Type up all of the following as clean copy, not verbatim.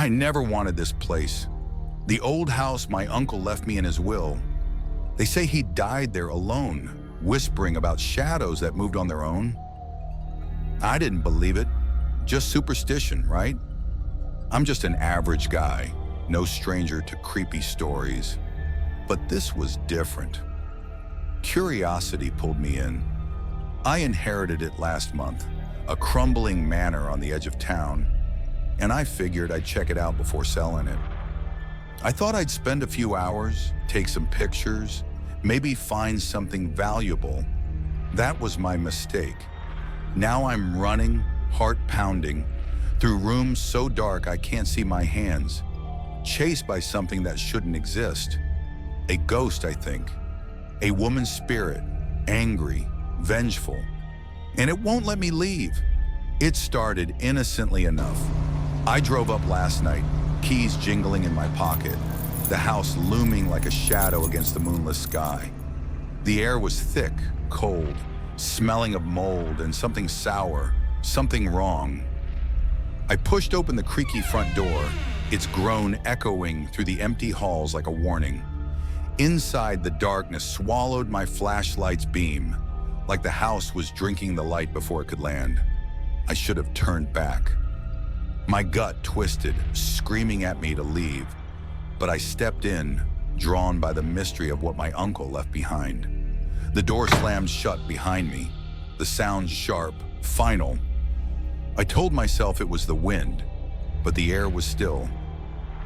I never wanted this place. The old house my uncle left me in his will. They say he died there alone, whispering about shadows that moved on their own. I didn't believe it. Just superstition, right? I'm just an average guy, no stranger to creepy stories. But this was different. Curiosity pulled me in. I inherited it last month, a crumbling manor on the edge of town, and I figured I'd check it out before selling it. I thought I'd spend a few hours, take some pictures, maybe find something valuable. That was my mistake. Now I'm running, heart pounding, through rooms so dark I can't see my hands, chased by something that shouldn't exist. A ghost, I think. A woman's spirit, angry, vengeful. And it won't let me leave. It started innocently enough. I drove up last night, keys jingling in my pocket, the house looming like a shadow against the moonless sky. The air was thick, cold, smelling of mold and something sour, something wrong. I pushed open the creaky front door, its groan echoing through the empty halls like a warning. Inside, the darkness swallowed my flashlight's beam, like the house was drinking the light before it could land. I should have turned back. My gut twisted, screaming at me to leave, but I stepped in, drawn by the mystery of what my uncle left behind. The door slammed shut behind me, the sound sharp, final. I told myself it was the wind, but the air was still.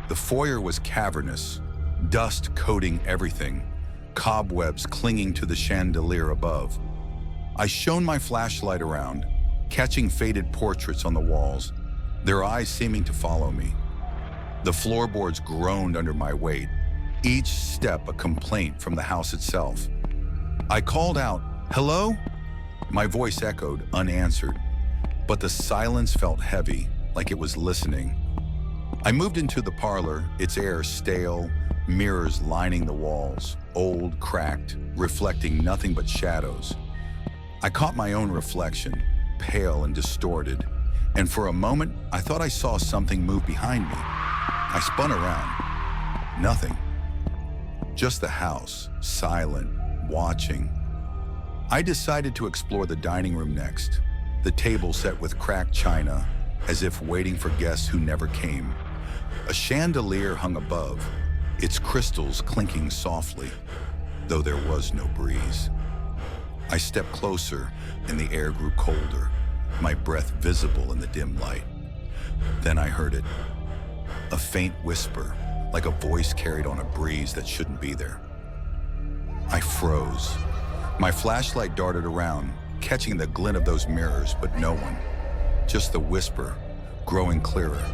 The foyer was cavernous, dust coating everything, cobwebs clinging to the chandelier above. I shone my flashlight around, catching faded portraits on the walls, their eyes seeming to follow me. The floorboards groaned under my weight, each step a complaint from the house itself. I called out, "Hello?" My voice echoed, unanswered, but the silence felt heavy, like it was listening. I moved into the parlor, its air stale, mirrors lining the walls, old, cracked, reflecting nothing but shadows. I caught my own reflection, pale and distorted, and for a moment, I thought I saw something move behind me. I spun around. Nothing. Just the house, silent, watching. I decided to explore the dining room next, the table set with cracked china, as if waiting for guests who never came. A chandelier hung above, its crystals clinking softly, though there was no breeze. I stepped closer, and the air grew colder, my breath visible in the dim light. Then I heard it, a faint whisper, like a voice carried on a breeze that shouldn't be there. I froze. My flashlight darted around, catching the glint of those mirrors, but no one. Just the whisper, growing clearer.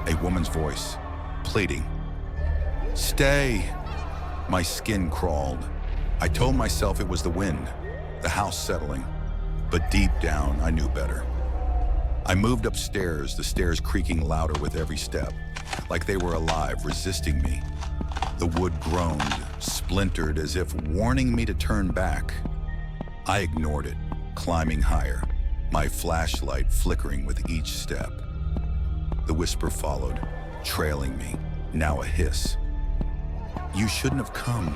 A woman's voice, pleading. "Stay!" My skin crawled. I told myself it was the wind, the house settling, but deep down I knew better. I moved upstairs, the stairs creaking louder with every step, like they were alive, resisting me. The wood groaned, splintered as if warning me to turn back. I ignored it, climbing higher, my flashlight flickering with each step. The whisper followed, trailing me, now a hiss. "You shouldn't have come."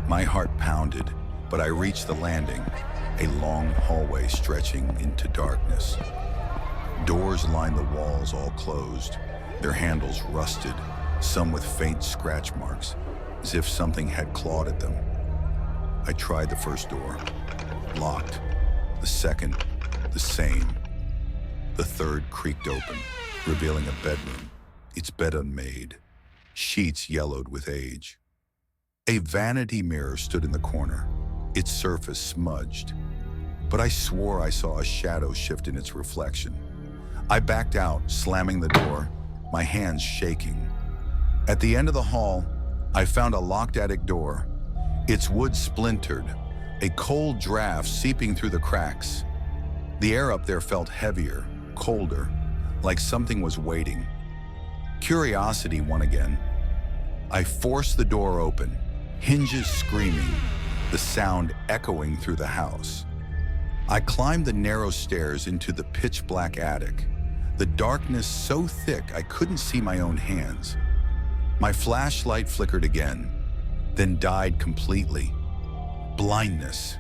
My heart pounded, but I reached the landing, a long hallway stretching into darkness. Doors lined the walls, all closed, their handles rusted, some with faint scratch marks, as if something had clawed at them. I tried the first door, locked. The second, the same. The third creaked open, revealing a bedroom, its bed unmade, sheets yellowed with age. A vanity mirror stood in the corner, its surface smudged, but I swore I saw a shadow shift in its reflection. I backed out, slamming the door, my hands shaking. At the end of the hall, I found a locked attic door, its wood splintered, a cold draft seeping through the cracks. The air up there felt heavier, colder, like something was waiting. Curiosity won again. I forced the door open, hinges screaming, the sound echoing through the house. I climbed the narrow stairs into the pitch-black attic, the darkness so thick I couldn't see my own hands. My flashlight flickered again, then died completely. Blindness.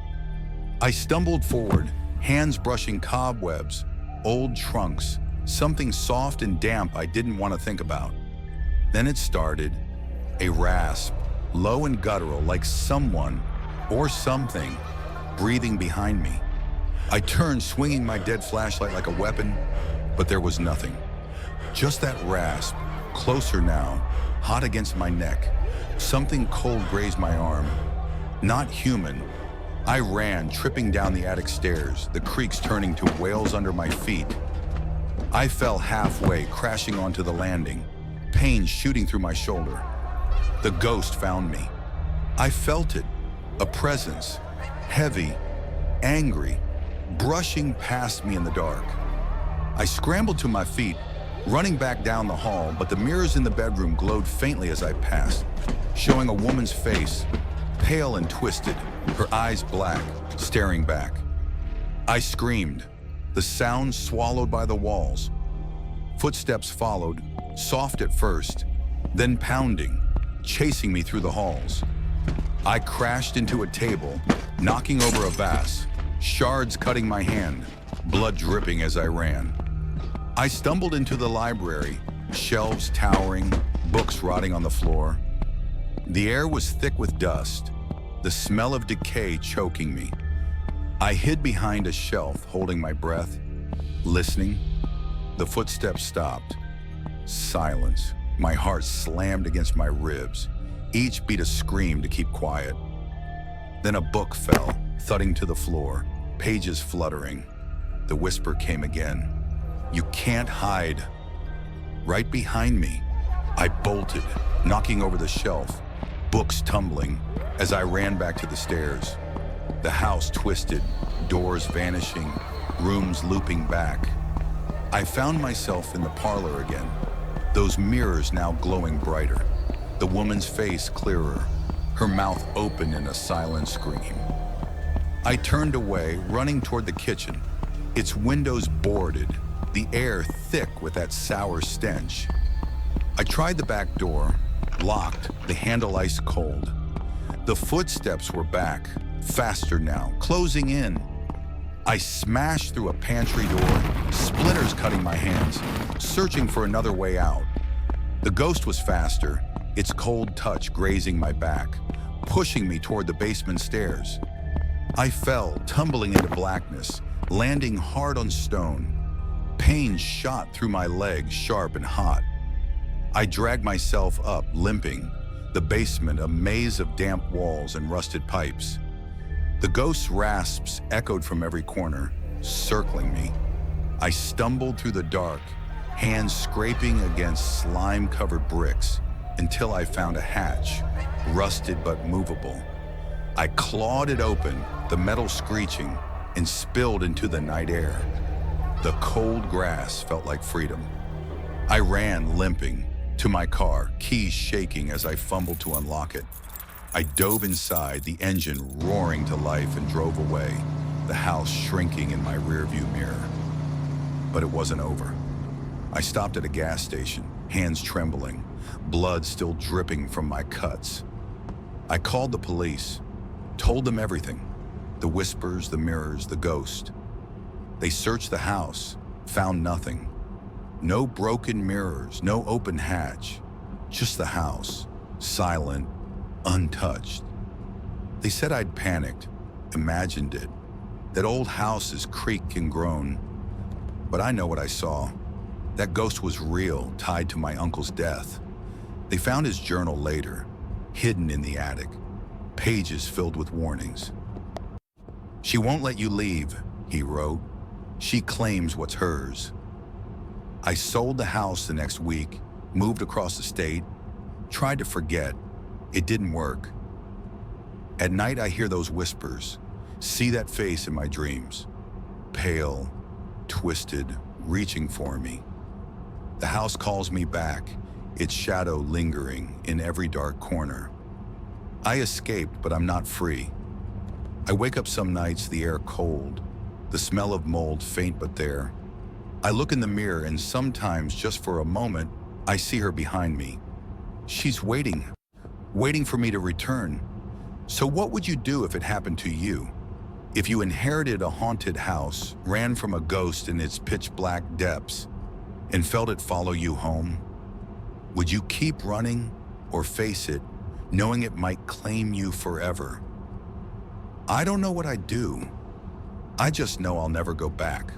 I stumbled forward, hands brushing cobwebs, old trunks, something soft and damp I didn't want to think about. Then it started, a rasp, low and guttural, like someone or something breathing behind me. I turned, swinging my dead flashlight like a weapon, but there was nothing. Just that rasp, closer now, hot against my neck. Something cold grazed my arm. Not human. I ran, tripping down the attic stairs, the creaks turning to whales under my feet. I fell halfway, crashing onto the landing, pain shooting through my shoulder. The ghost found me. I felt it, a presence, heavy, angry, brushing past me in the dark. I scrambled to my feet, running back down the hall, but the mirrors in the bedroom glowed faintly as I passed, showing a woman's face, pale and twisted, her eyes black, staring back. I screamed, the sound swallowed by the walls. Footsteps followed, soft at first, then pounding, chasing me through the halls. I crashed into a table, knocking over a vase, shards cutting my hand, blood dripping as I ran. I stumbled into the library, shelves towering, books rotting on the floor. The air was thick with dust, the smell of decay choking me. I hid behind a shelf, holding my breath, listening. The footsteps stopped. Silence. My heart slammed against my ribs, each beat a scream to keep quiet. Then a book fell, thudding to the floor, pages fluttering. The whisper came again. You can't hide. Right behind me, I bolted, knocking over the shelf, books tumbling, as I ran back to the stairs. The house twisted, doors vanishing, rooms looping back. I found myself in the parlor again, those mirrors now glowing brighter, the woman's face clearer, her mouth open in a silent scream. I turned away, running toward the kitchen, its windows boarded, the air thick with that sour stench. I tried the back door, locked, the handle ice cold. The footsteps were back, faster now, closing in. I smashed through a pantry door, splinters cutting my hands, searching for another way out. The ghost was faster, its cold touch grazing my back, pushing me toward the basement stairs. I fell, tumbling into blackness, landing hard on stone. Pain shot through my legs, sharp and hot. I dragged myself up, limping, the basement a maze of damp walls and rusted pipes. The ghost's rasps echoed from every corner, circling me. I stumbled through the dark, hands scraping against slime-covered bricks, until I found a hatch, rusted but movable. I clawed it open, the metal screeching, and spilled into the night air. The cold grass felt like freedom. I ran, limping, to my car, keys shaking as I fumbled to unlock it. I dove inside, the engine roaring to life, and drove away, the house shrinking in my rearview mirror. But it wasn't over. I stopped at a gas station, hands trembling, blood still dripping from my cuts. I called the police, told them everything, the whispers, the mirrors, the ghost. They searched the house, found nothing. No broken mirrors, no open hatch, just the house, silent, untouched. They said I'd panicked, imagined it, that old houses creak and groan. But I know what I saw. That ghost was real, tied to my uncle's death. They found his journal later, hidden in the attic, pages filled with warnings. She won't let you leave, he wrote. She claims what's hers. I sold the house the next week, moved across the state, tried to forget. It didn't work. At night I hear those whispers, see that face in my dreams. Pale, twisted, reaching for me. The house calls me back, its shadow lingering in every dark corner. I escaped, but I'm not free. I wake up some nights, the air cold, the smell of mold faint but there. I look in the mirror and sometimes, just for a moment, I see her behind me. She's waiting for me to return. So what would you do if it happened to you? If you inherited a haunted house, ran from a ghost in its pitch black depths, and felt it follow you home? Would you keep running or face it, knowing it might claim you forever? I don't know what I'd do. I just know I'll never go back.